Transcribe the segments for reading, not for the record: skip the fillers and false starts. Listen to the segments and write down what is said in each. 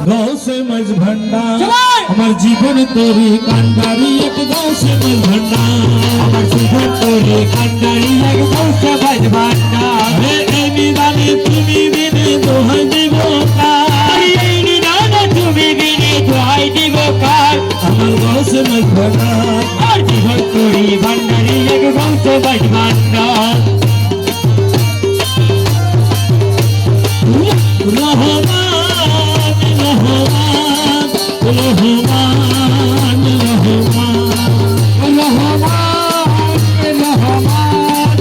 গৌসে মাঝ ভান্ডার আমার জীবন তোরে কান্ডারি এক গৌসে মাঝ ভান্ডার আমার জীবন তোরে কান্ডারি এক গৌসে মাঝ ভান্ডার হে এই নিদানে তুমি বিনে দোহাই দিব কার এই নিদানে তুমি বিনে দোহাই দিব কার আমার গৌসে মাঝ ভান্ডার আর জীবন তোরে কান্ডারি এক গৌসে মাঝ ভান্ডার রহমান রহমান রহমান রহমান রহমান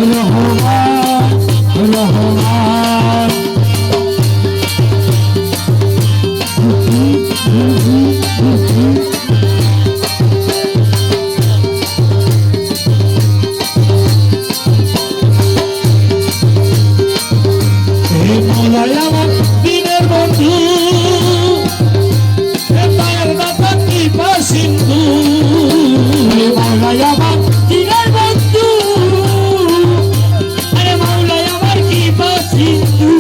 রহমান রহমান দিনের বন্ধু তার দাদা কি সিন্ধু মাওলাই আমার দিনের বন্ধু আরে মাওলাই আমার কি সিন্ধু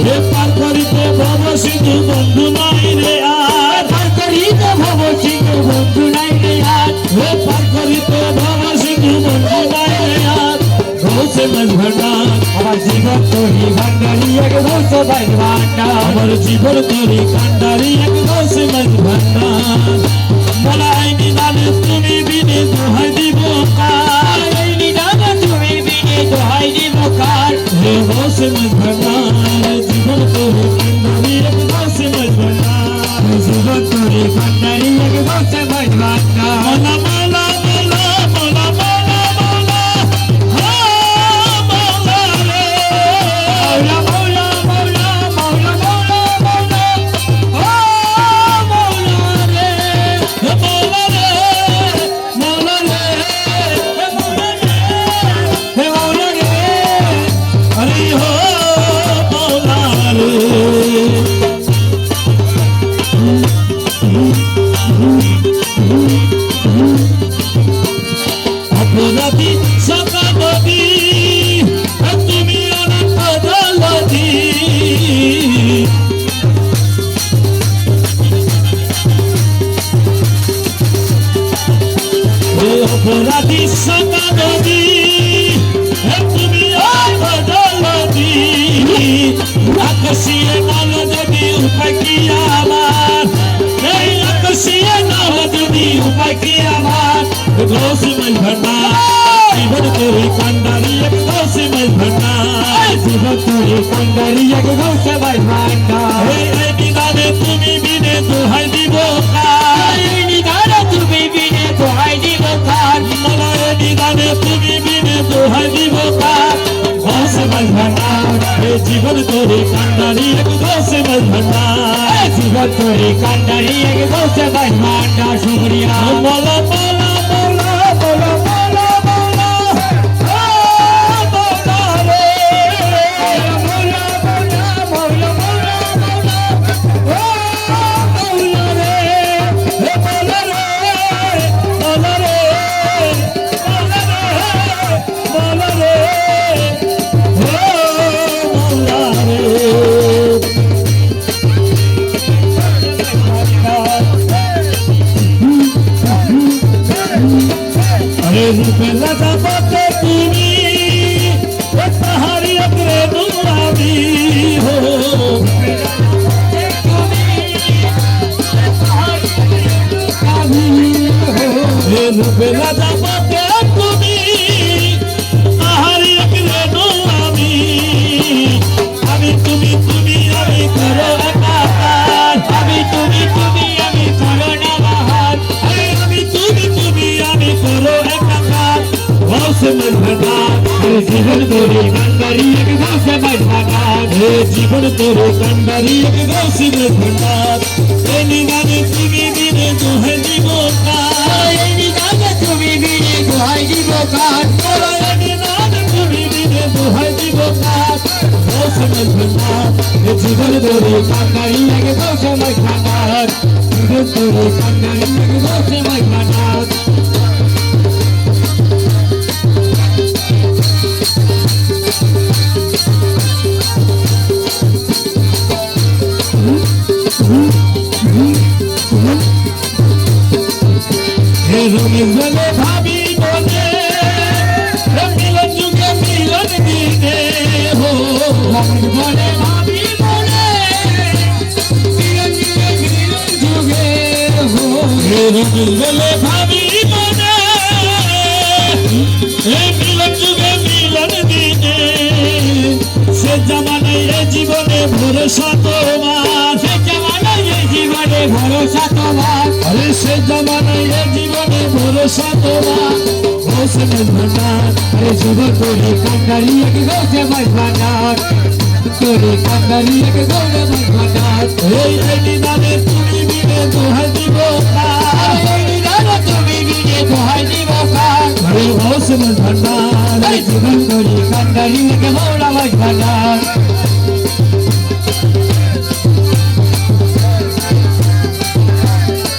রে পার করিতে ভব সিন্ধু বন্ধু নাই রে আর পার করিতে ভব সিন্ধু বন্ধু নাই রে আর রে পার করিতে ভব সিন্ধু বন্ধু নাই রে আর গৌসে মাঝ ভান্ডার আমার জীবন তোরি ভান্ডারি এক গৌসে মাঝ ভান্ডার আমার জীবন তোরি কান্ডারি এক গৌসে মাঝ ভান্ডার বলা এই নিদানে তুমি বিনে দোহাই দিব কার এই নিদানে তুমি বিনে দোহাই দিব কার হে গৌসে মাঝ ভান্ডার জীবন তোরি কান্ডারি এক গৌসে মাঝ ভান্ডার জীবন তোরি কান্ডারি এক গৌসে মাঝ ভান্ডার মালা মালা মালা মালা মালা অপরাধী সকাবী তুমি অনাথ দলধী অপরাধী সকাবী তুমি অনাথ দলধী আকাশিয়ে নল যদি উপায় কি আমার এই আকাশিয়ে নল যদি উপায় কি আমার গৌসে মাঝ ভান্ডার জীবন তোরে কান্ডারি এক গৌসে মাঝ ভান্ডার জীবন তোরে কান্ডারি এক গৌসে মাঝ ভান্ডার এই নিদানে তুমি বিনে দোহাই দিব কার এই নিদানে তুমি বিনে দোহাই দিব কার বলা এই নিদানে তুমি বিনে দোহাই দিব কার গৌসে মাঝ ভান্ডার জীবন তোরে কান্ডারি এক গৌসে মাঝ ভান্ডার জীবন তোরে কান্ডারি এক গৌসে মাঝ ভান্ডার শুকরিয়া বলা বলা তুমি পাহাড়ি অগ্রে দুরাবি হো রূপেলা যাবতে তুমি পাহাড়ি অগ্রে দুরাবি আমি তুমি তুমি আমি করো একাকার আমি তুমি তুমি আমি করো নামাহার আমি তুমি তুমি আমি করো একাকার গৌসে মাঝ ভান্ডার জীবন তোরে কান্ডারি এক গৌসে মাঝ ভান্ডার জীবন তোরে কান্ডারি এক গৌসে মাঝ ভান্ডার এই নিদানে তুমি বিনে দোহাই দিব কার এই নিদানে তুমি বিনে দোহাই দিব কার এই নিদানে তুমি বিনে দোহাই দিব কার গৌসে মাঝ ভান্ডার জীবন তোরে কান্ডারি এক গৌসে মাঝ ভান্ডার জীবন তোরে কান্ডারি এক গৌসে মাঝ ভান্ডার হে রঙিন বলে ভাবি বলে মিলন যুগে মিলন দিনে হো রঙিন বলে ভাবি বলে মিলন যুগে মিলন যুগে হো হে রঙিন বলে ভাবি বলে মিলন যুগে মিলন দিনে সে জামানায় এ জীবনে ভরসা তোমার সে জামানায় এ জীবনে ভরসা তোমার আরে সে জামানায় এ জীবনে ভরসা তোমার হোসেন ভান্ডার अरे सुबह तोरी कंगारी एक गौसे मजबानार तोरी कंगारी एक गौसे मजबानार এই নিদানে তুমি বিনে দোহাই দিব अरे निदानो तुम्हें भी ये दोहाई दी मौका আরে হোসেন ভান্ডার अरे सुबह तोरी कंगारी एक गौसे